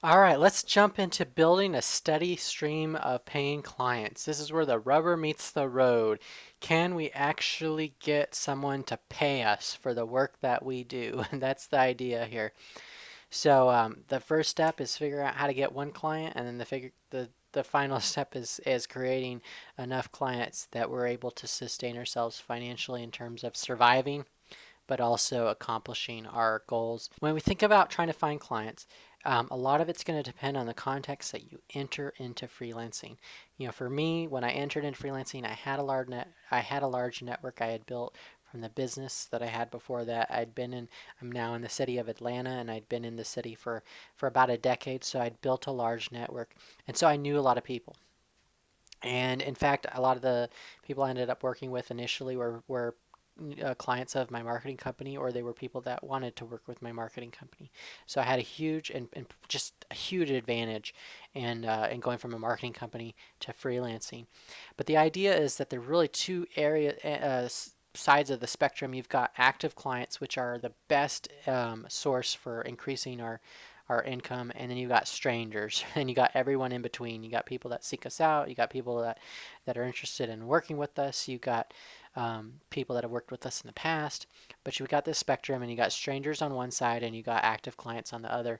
All right, let's jump into building a steady stream of paying clients. This is where the rubber meets the road. Can we actually get someone to pay us for the work that we do? And that's the idea here. So the first step is figure out how to get one client, and then the final step is creating enough clients that we're able to sustain ourselves financially in terms of surviving but also accomplishing our goals. When we think about trying to find clients, a lot of it's going to depend on the context that you enter into freelancing. For me, when I entered into freelancing, I had a large network I had built from the business that I had before that. I'm now in the city of Atlanta, and I'd been in the city for about a decade, so I'd built a large network, and so I knew a lot of people. And in fact, a lot of the people I ended up working with initially were clients of my marketing company, or they were people that wanted to work with my marketing company. So I had a huge and just a huge advantage in going from a marketing company to freelancing. But the idea is that there are really two sides of the spectrum. You've got active clients, which are the best source for increasing our income, and then you've got strangers, and you got everyone in between. You got people that seek us out, you got people that are interested in working with us, you got people that have worked with us in the past, but you've got this spectrum, and you got strangers on one side, and you got active clients on the other.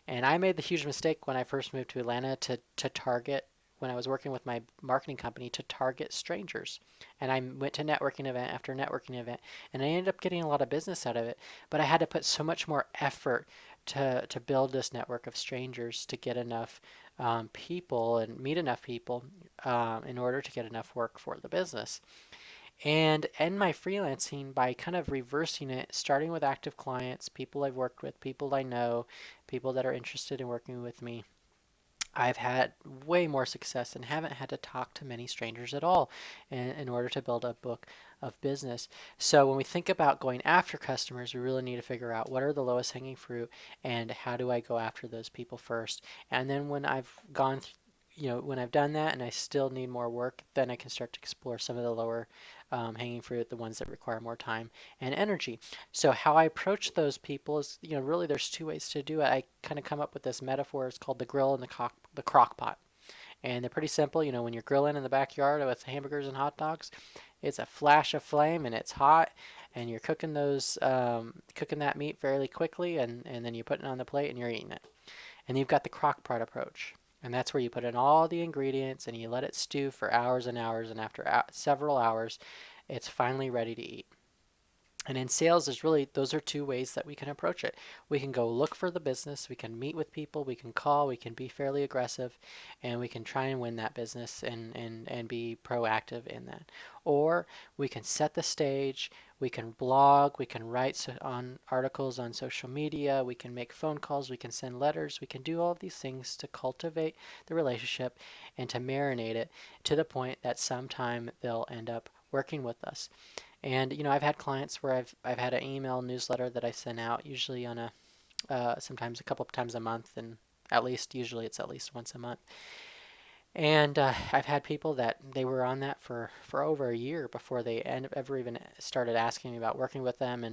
And I made the huge mistake when I first moved to Atlanta to target, when I was working with my marketing company, to target strangers. And I went to networking event after networking event, and I ended up getting a lot of business out of it. But I had to put so much more effort to build this network of strangers to get enough people and meet enough people in order to get enough work for the business. And in my freelancing, by kind of reversing it, starting with active clients, people I've worked with, people I know, people that are interested in working with me, I've had way more success and haven't had to talk to many strangers at all in order to build a book of business. So when we think about going after customers, we really need to figure out what are the lowest hanging fruit and how do I go after those people first. And then when I've when I've done that and I still need more work, then I can start to explore some of the lower hanging fruit, the ones that require more time and energy. So how I approach those people is, really there's two ways to do it. I kind of come up with this metaphor. It's called the grill and the crock pot. And they're pretty simple. When you're grilling in the backyard with hamburgers and hot dogs, it's a flash of flame and it's hot, and you're cooking that meat fairly quickly, and then you put it on the plate and you're eating it. And you've got the crock pot approach. And that's where you put in all the ingredients and you let it stew for hours and hours. And after several hours, it's finally ready to eat. And in sales, those are two ways that we can approach it. We can go look for the business, we can meet with people, we can call, we can be fairly aggressive, and we can try and win that business and be proactive in that. Or we can set the stage, we can blog, we can write on articles on social media, we can make phone calls, we can send letters, we can do all of these things to cultivate the relationship and to marinate it to the point that sometime they'll end up working with us. And I've had clients where I've had an email newsletter that I send out usually on a sometimes a couple of times a month, and usually it's at least once a month. And I've had people that they were on that for over a year before they ever even started asking me about working with them,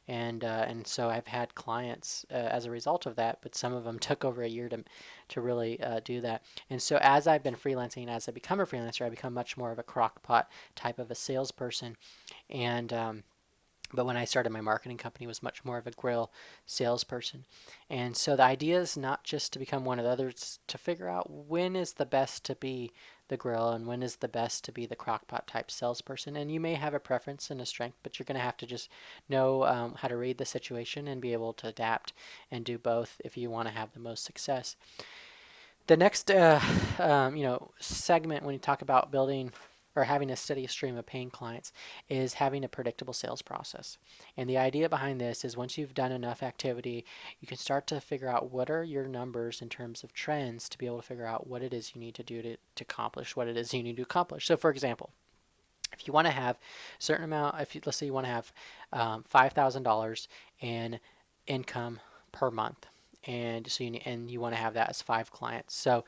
and so I've had clients as a result of that. But some of them took over a year to really do that. And so as I've been freelancing, as I become a freelancer, I become much more of a crockpot type of a salesperson. And but when I started my marketing company, was much more of a grill salesperson. And so the idea is not just to become one of the others, to figure out when is the best to be the grill and when is the best to be the crockpot type salesperson. And you may have a preference and a strength, but you're going to have to just know how to read the situation and be able to adapt and do both if you want to have the most success. The next, segment when you talk about building or having a steady stream of paying clients is having a predictable sales process. And the idea behind this is once you've done enough activity, you can start to figure out what are your numbers in terms of trends to be able to figure out what it is you need to do to accomplish what it is you need to accomplish. So, for example, if you want to have a certain amount, if you, let's say you want to have $5,000 in income per month, and so you want to have that as 5 clients. So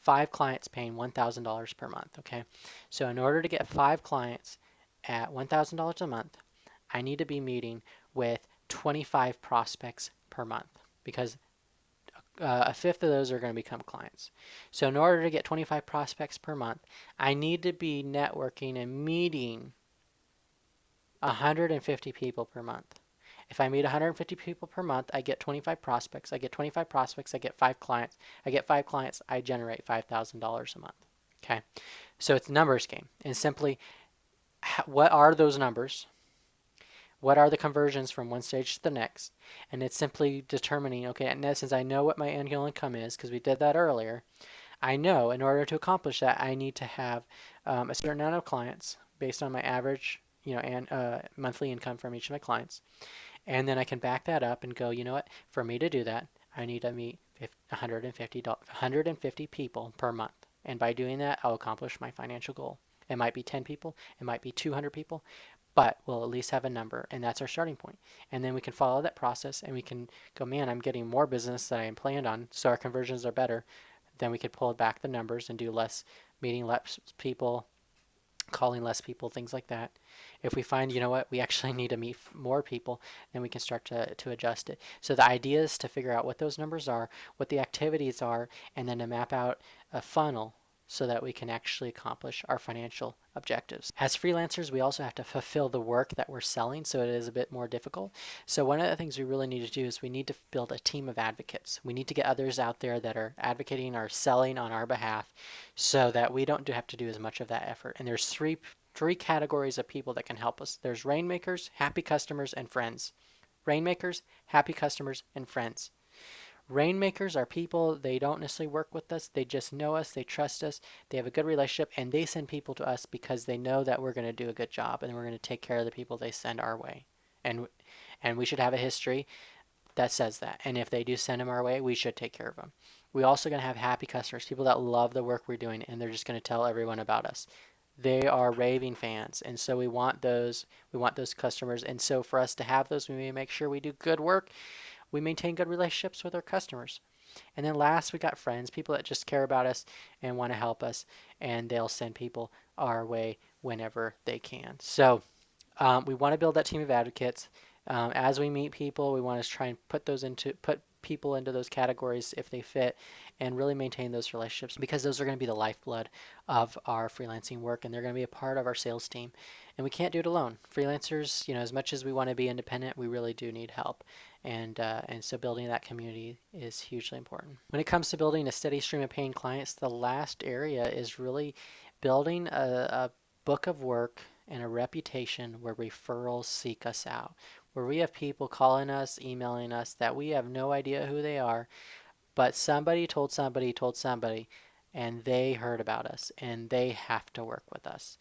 5 clients paying $1,000 per month. Okay, so in order to get 5 clients at $1,000 a month, I need to be meeting with 25 prospects per month because a fifth of those are going to become clients. So in order to get 25 prospects per month, I need to be networking and meeting 150 people per month. If I meet 150 people per month, I get 25 prospects. I get 25 prospects, I get 5 clients. I get 5 clients, I generate $5,000 a month. Okay, so it's a numbers game. And simply, what are those numbers? What are the conversions from one stage to the next? And it's simply determining, okay, in essence, I know what my annual income is because we did that earlier. I know in order to accomplish that, I need to have a certain amount of clients based on my average, and monthly income from each of my clients. And then I can back that up and go, you know what, for me to do that, I need to meet 150 people per month. And by doing that, I'll accomplish my financial goal. It might be 10 people, it might be 200 people, but we'll at least have a number, and that's our starting point. And then we can follow that process and we can go, man, I'm getting more business than I am planned on, so our conversions are better. Then we could pull back the numbers and do less, meeting less people, calling less people, things like that. If we find, you know what, we actually need to meet more people, then we can start to adjust it. So the idea is to figure out what those numbers are, what the activities are, and then to map out a funnel so that we can actually accomplish our financial objectives. As freelancers, we also have to fulfill the work that we're selling, so it is a bit more difficult. So one of the things we really need to do is we need to build a team of advocates. We need to get others out there that are advocating or selling on our behalf so that we don't have to do as much of that effort. And there's three categories of people that can help us. There's rainmakers, happy customers, and friends. Rainmakers, happy customers, and friends. Rainmakers are people, they don't necessarily work with us, they just know us, they trust us, they have a good relationship, and they send people to us because they know that we're going to do a good job and we're going to take care of the people they send our way. And and we should have a history that says that. And if they do send them our way, we should take care of them. We also going to have happy customers, people that love the work we're doing and they're just going to tell everyone about us. They are raving fans, and so we want those customers. And so for us to have those, we may make sure we do good work, we maintain good relationships with our customers. And then last, we got friends, people that just care about us and want to help us, and they'll send people our way whenever they can. So we want to build that team of advocates. As we meet people, we want to try and put people into those categories if they fit, and really maintain those relationships because those are going to be the lifeblood of our freelancing work, and they're going to be a part of our sales team. And we can't do it alone. Freelancers, as much as we want to be independent, we really do need help. And so building that community is hugely important. When it comes to building a steady stream of paying clients, the last area is really building a book of work and a reputation where referrals seek us out, where we have people calling us, emailing us that we have no idea who they are, but somebody told somebody, and they heard about us and they have to work with us.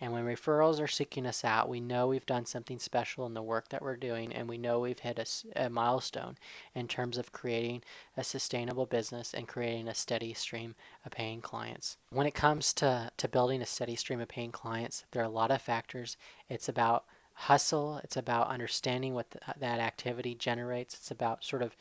And when referrals are seeking us out, we know we've done something special in the work that we're doing, and we know we've hit a milestone in terms of creating a sustainable business and creating a steady stream of paying clients. When it comes to building a steady stream of paying clients, there are a lot of factors. It's about hustle, it's about understanding what that activity generates, it's about sort of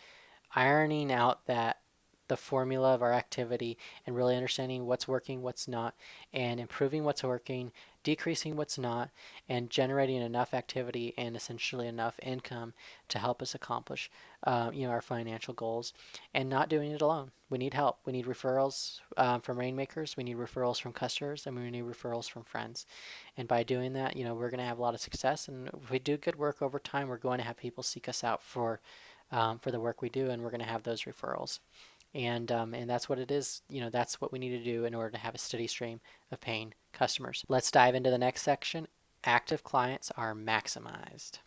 ironing out the formula of our activity and really understanding what's working, what's not, and improving what's working, decreasing what's not, and generating enough activity and essentially enough income to help us accomplish our financial goals, and not doing it alone. We need help. We need referrals from rainmakers, we need referrals from customers, and we need referrals from friends. And by doing that, we're going to have a lot of success, and if we do good work over time, we're going to have people seek us out for the work we do, and we're going to have those referrals. And that's what it is. That's what we need to do in order to have a steady stream of paying customers. Let's dive into the next section. Active clients are maximized.